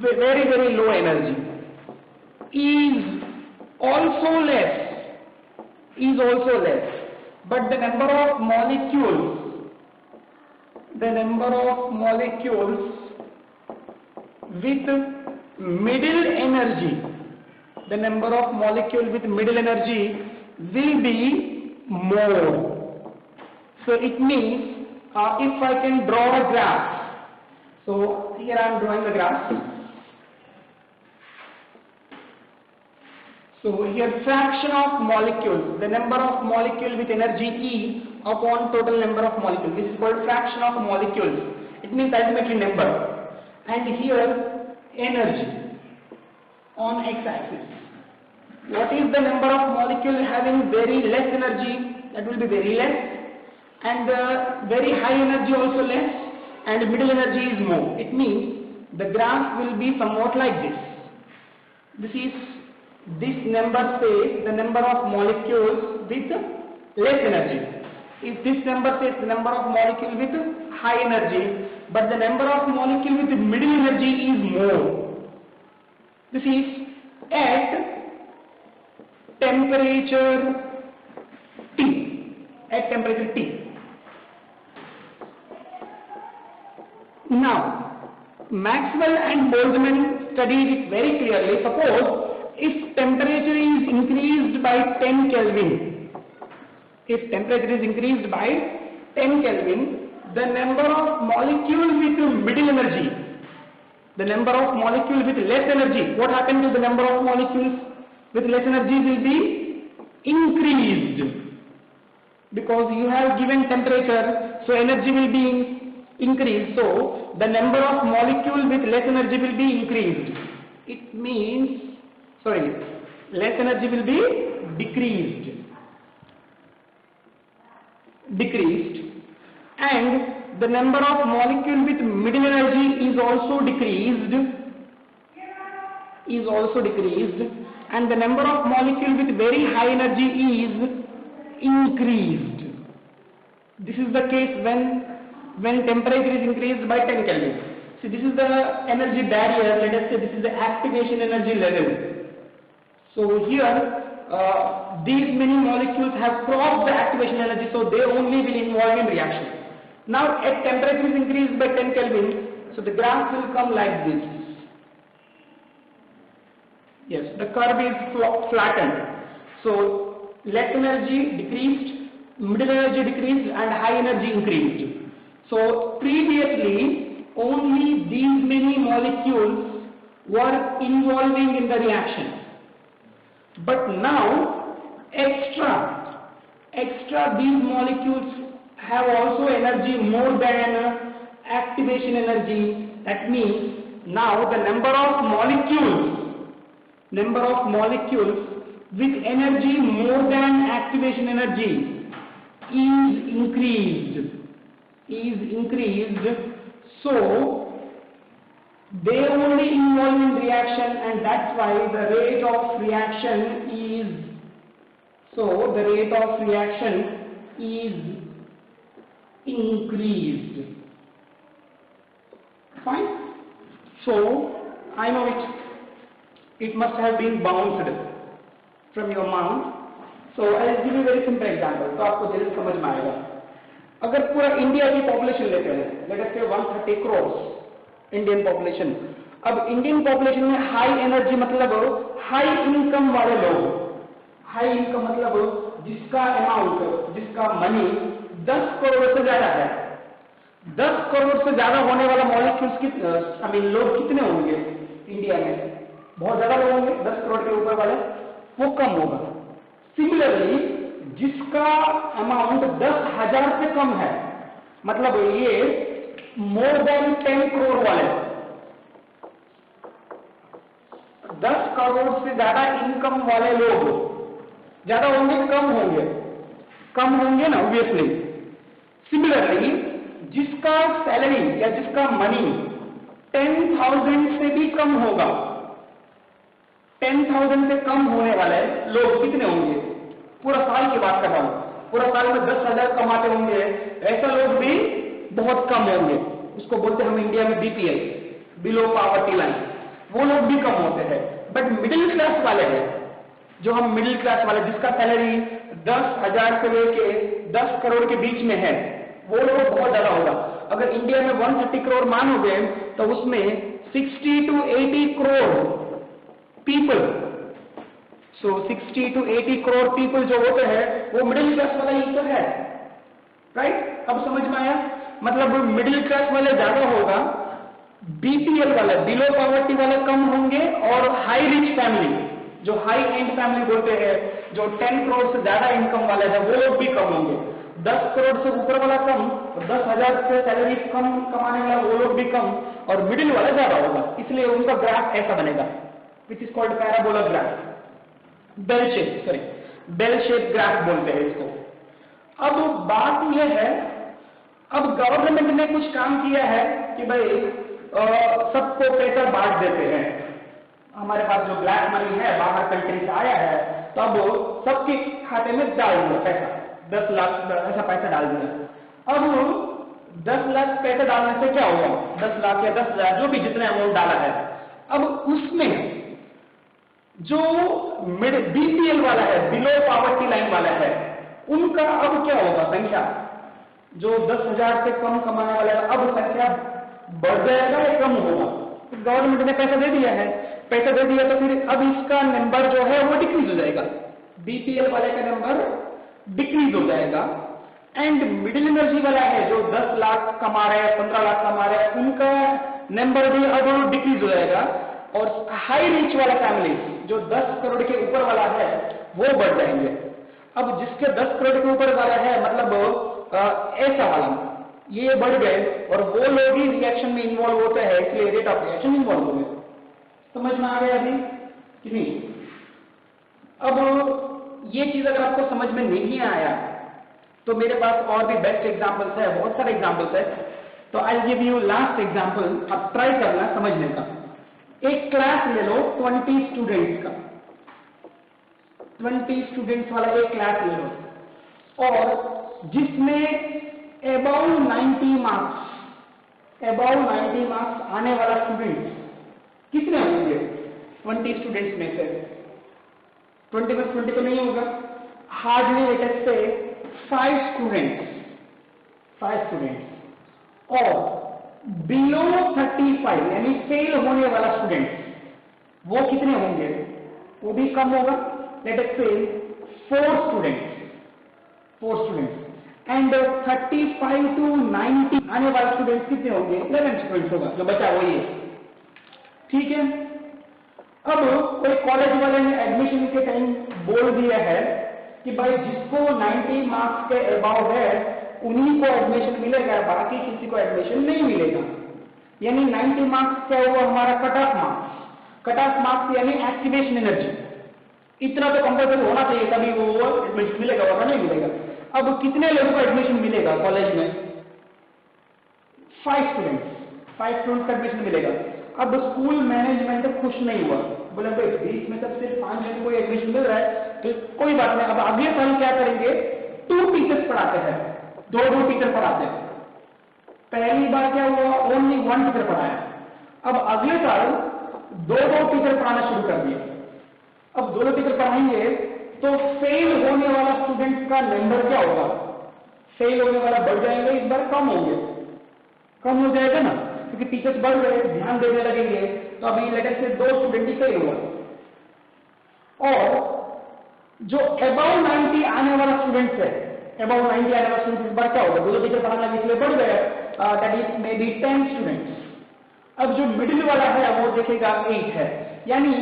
very low energy, is also less, but the number of molecules with middle energy, the number of molecules with middle energy will be more. So it means if I can draw a graph, so here I am drawing the graph. So here fraction of molecules, the number of molecules with energy E upon total number of molecules. This is called fraction of molecules. It means ultimately number. And here energy on x-axis. What is the number of molecules having very less energy? That will be very less. And very high energy also less. And middle energy is more. It means the graph will be somewhat like this. This number says the number of molecules with less energy. If this number says the number of molecules with high energy, but the number of molecules with middle energy is more. This is at temperature T. At temperature T. Now, Maxwell and Boltzmann studied it very clearly. Suppose if temperature is increased by 10 Kelvin, if temperature is increased by 10 Kelvin, the number of molecules with middle energy, the number of molecules with less energy, what happens to the number of molecules with less energy will be increased, because you have given temperature, so energy will be increased, so the number of molecules with less energy will be increased. It means less energy will be decreased, and the number of molecules with middle energy is also decreased, and the number of molecules with very high energy is increased. This is the case when temperature is increased by 10 Kelvin. See, this is the energy barrier. Let us say this is the activation energy level. So here, these many molecules have crossed the activation energy, so they only will involve in reaction. Now, at temperature is increased by 10 Kelvin, so the graph will come like this. Yes, the curve is flattened. So, less energy decreased, middle energy decreased, and high energy increased. So, previously, only these many molecules were involving in the reaction. But now, extra these molecules have also energy more than activation energy. That means now the number of molecules with energy more than activation energy is increased. So they only involve in reaction, and that's why the rate of reaction is increased. Fine. So I know it must have been bounced from your mouth. So I'll give you very simple example, तो आपको जल्दी समझ में आएगा। अगर पूरा India की population लेते हैं, लेट अस से 130 करोड़ इंडियन पॉपुलेशन। अब इंडियन पॉपुलेशन में हाई एनर्जी मतलब हाई इनकम वाले लोग, हाई इनकम मतलब जिसका अमाउंट, जिसका मनी 10 करोड़ से ज्यादा है। 10 करोड़ से ज्यादा होने वाला मॉलिक्यूल्स लोग कितने होंगे इंडिया में? बहुत ज्यादा लोग होंगे। 10 करोड़ के ऊपर वाले वो कम होगा। सिमिलरली जिसका अमाउंट 10,000 से कम है, मतलब ये मोर देन 10 करोड़ वाले, 10 करोड़ से ज्यादा इनकम वाले लोग ज्यादा होंगे कम होंगे? कम होंगे ना, ऑब्वियसली। सिमिलरली जिसका सैलरी या जिसका मनी 10,000 से भी कम होगा, 10,000 से कम होने वाले लोग कितने होंगे? पूरा साल की बात कर रहा हूं। पूरा साल में 10,000 कमाते होंगे, ऐसा लोग भी बहुत कम होंगे। उसको बोलते हैं हम इंडिया में बीपीएल, बिलो पॉवर्टी लाइन। वो लोग भी कम होते हैं। बट मिडिल क्लास वाले हैं, जो हम मिडिल क्लास वाले, जिसका सैलरी 10,000 से लेके 10 करोड़ के बीच में है, वो लोग बहुत ज्यादा होगा। अगर इंडिया में 130 करोड़ मानोगे तो उसमें 60 to 80 crore people, so 60 to 80 crore people जो होते हैं वो मिडिल क्लास वाला ही तो है, राइट? अब समझ में आया? मतलब मिडिल क्लास वाले ज्यादा होगा, बीपीएल वाले, बिलो पॉवर्टी वाले कम होंगे, और हाई रिच फैमिली, जो हाई एंड फैमिली बोलते हैं, जो 10 करोड़ से ज्यादा इनकम वाले हैं, वो लोग भी कम होंगे। 10 करोड़ से ऊपर वाला कम, और 10,000 से सैलरी कम कमाने वाला वो लोग भी कम, और मिडिल वाला ज्यादा होगा। इसलिए उनका ग्राफ ऐसा बनेगा, which is called parabola graph, bell shape, sorry bell shape graph बोलते हैं इसको। अब बात यह है, अब गवर्नमेंट ने कुछ काम किया है कि भाई सबको पैसा बांट देते हैं। हमारे पास जो ब्लैक मनी है बाहर कंट्री से आया है, तो अब सबके खाते में डाल दिया पैसा, 10 लाख ऐसा पैसा डाल दिया। अब 10 लाख पैसा डालने से क्या होगा? 10 लाख या 10,000 जो भी जितने अमाउंट डाला है, अब उसमें जो बीपीएल वाला है, बिलो पॉवर्टी लाइन वाला है, उनका अब क्या होगा संख्या? जो 10,000 से कम कमाने वाला है, अब संख्या बढ़ जाएगा या कम होगा? गवर्नमेंट ने पैसा दे दिया है, पैसा दे दिया तो फिर अब इसका नंबर जो है वो डिक्रीज हो जाएगा, बीपीएल वाले का नंबर डिक्रीज हो जाएगा। एंड मिडिल एनर्जी वाला है जो 10 लाख कमा रहे हैं, 15 लाख कमा रहे हैं, उनका नंबर भी अब डिक्रीज हो जाएगा। और हाई रिच वाला फैमिली जो 10 करोड़ के ऊपर वाला है वो बढ़ जाएंगे। अब जिसके 10 करोड़ के ऊपर वाला है, मतलब ऐसा वाला, ये बढ़ गए, और वो लोग ही रिएक्शन में इन्वॉल्व होते हैं, इसलिए रेट ऑफ रिएक्शन इन्वॉल्व हो गए। समझ में आ गया अभी कि नहीं? अब ये चीज अगर आपको समझ में नहीं आया तो मेरे पास और भी बेस्ट एग्जांपल्स है, बहुत सारे एग्जांपल्स है। तो I give you last example, अब ट्राई करना समझने का। एक क्लास ले लो 20 स्टूडेंट्स का, 20 स्टूडेंट्स वाला एक क्लास ले लो, और जिसमें अबाउट 90 मार्क्स आने वाला स्टूडेंट कितने होंगे? 20 स्टूडेंट्स में से 20 में 20 तो नहीं होगा, हार्डली लेट अस से 5 स्टूडेंट्स, और बिलो 35 यानी फेल होने वाला स्टूडेंट वो कितने होंगे? वो भी कम होगा, लेट अस से 4 स्टूडेंट्स, एंड 35 to 90 आने वाले स्टूडेंट्स कितने होंगे? 11 स्टूडेंट्स होगा, जो बचा वही है। ठीक है? अब कोई कॉलेज वाले ने एडमिशन के टाइम बोल दिया है कि भाई जिसको 90 मार्क्स के अबाव है उन्हीं को एडमिशन मिलेगा, बाकी किसी को एडमिशन नहीं मिलेगा। यानी 90 मार्क्स क्या हुआ हमारा? कट ऑफ मार्क्स यानी एक्टिवेशन एनर्जी, इतना तो कंपल्सरी होना चाहिए तभी वो एडमिशन मिलेगा, वरना नहीं मिलेगा। अब कितने लोगों को एडमिशन मिलेगा कॉलेज में? 5 स्टूडेंट्स का एडमिशन मिलेगा। अब स्कूल मैनेजमेंट खुश नहीं हुआ, बोले भाई बीच में तब सिर्फ 5 जन को एडमिशन मिल रहा है तो कोई बात नहीं, अब अगले साल क्या करेंगे? 2 टीचर्स पढ़ाते हैं, 2 टीचर पढ़ाते हैं। पहली बार क्या हुआ? ओनली 1 टीचर पढ़ाया, अब अगले साल दो टीचर पढ़ाना शुरू कर दिया। अब दो टीचर पढ़ाएंगे तो फेल होने वाला स्टूडेंट का नंबर क्या होगा? फेल होने वाला बढ़ जाएंगे, इस बार कम होंगे, कम हो जाएगा ना, क्योंकि टीचर्स बढ़ गए, ध्यान देने लगेंगे। तो अभी लेटर से दो स्टूडेंट ही फेल हुआ, और जो अबाउ 90 आने वाला स्टूडेंट है, अबाउ 90 आने वाला स्टूडेंट इस बार क्या होगा? दो टीचर पढ़ाने लगे इसलिए बढ़ गए, that is may be 10 students. अब जो मिडिल वाला है वो देखेगा 8 है, यानी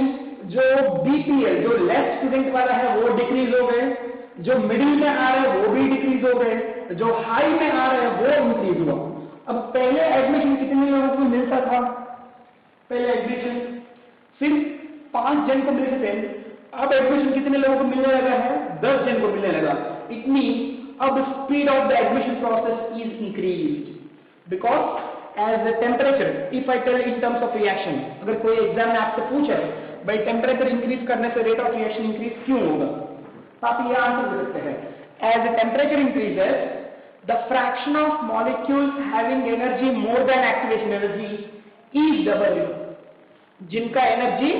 जो बीपीएल जो लेस स्टूडेंट वाला है वो डिक्रीज हो गए, जो मिडिल में आ रहे हैं वो भी डिक्रीज हो गए, जो हाई में आ रहे हैं वो इंक्रीज हुआ। अब पहले एडमिशन कितने लोगों को मिलता था? पहले एडमिशन सिर्फ 5 जन को मिलते थे, अब एडमिशन कितने लोगों को मिलने लगा है? 10 जन को मिलने लगा। इट मीन अब speed of the admission process is increased because as the temperature, if I tell in terms of reaction, अगर कोई एग्जाम में आपसे पूछे भाई टेम्परेचर इंक्रीज करने से रेट ऑफ रिएक्शन इंक्रीज क्यों होगा, तो आप ये आंसर दे सकते हैं, as the temperature increases the fraction of molecules having energy more than activation energy is double। जिनका एनर्जी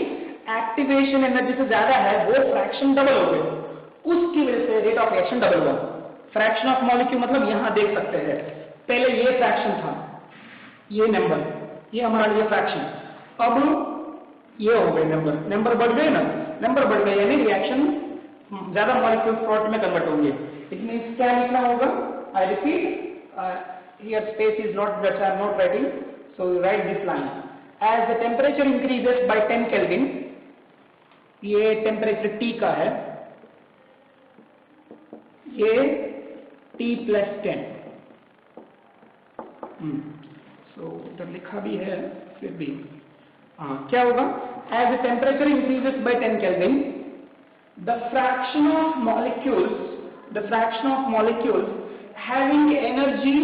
एक्टिवेशन एनर्जी से ज्यादा है वो फ्रैक्शन डबल हो गए, उसकी वजह से रेट ऑफ रिएक्शन डबल हुआ। फ्रैक्शन ऑफ मॉलिक्यूल मतलब यहां देख सकते हैं, पहले ये फ्रैक्शन था, ये नंबर, ये हमारा ये फ्रैक्शन, अब ये हो गए नंबर, नंबर बढ़ गए ना, नंबर बढ़ गए यानी रिएक्शन ज्यादा मॉलिक्यूल प्रोडक्ट में कन्वर्ट होंगे। इट मींस क्या लिखना होगा? I repeat, here space is not that I am not writing, so write this line, as the temperature increases by 10 kelvin, ये टेम्परेचर T का है, ये T + 10, तो इधर लिखा भी है फिर भी क्या होगा? As the temperature increases by 10 kelvin the fraction of molecules having energy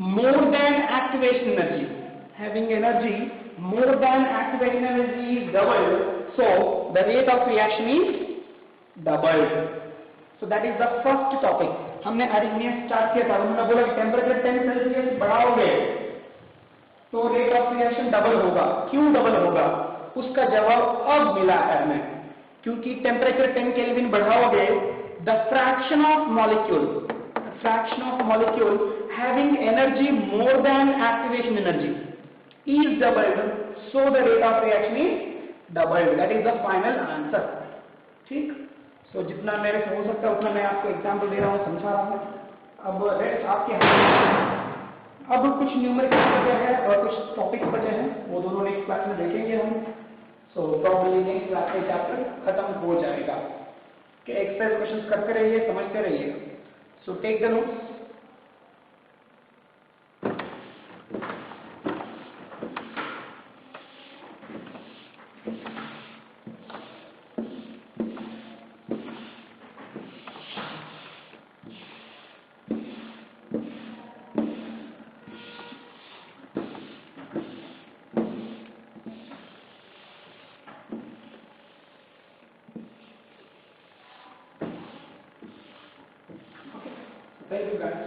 more than activation energy is doubled, so the rate of reaction is doubled. So that is the first topic. हमने arrangement start किया था, उन्होंने बोला कि temperature 10 Celsius बढ़ाओगे तो rate of reaction double होगा। क्यों double होगा? उसका जवाब अब मिला है हमें, क्योंकि टेम्परेचर 10 केल्विन बढ़ाओगे the fraction of molecule having energy more than activation energy is doubled, so the rate of reaction is doubled. That is the final answer. ठीक, सो जितना मेरे से हो सकता है उतना मैं आपको एग्जाम्पल दे रहा हूँ, समझा रहा हूँ। अब आपके हाथ, अब कुछ न्यूमेरिकल बचे हैं और कुछ टॉपिक्स बचे हैं, वो दोनों नेक्स्ट क्लास में देखेंगे हम। सो प्रॉब्लली नेक्स्ट क्लास में चैप्टर खत्म हो जाएगा। कि एक्सरसाइज क्वेश्चंस करते रहिए, समझते रहिए। So take the notes. Thank you guys.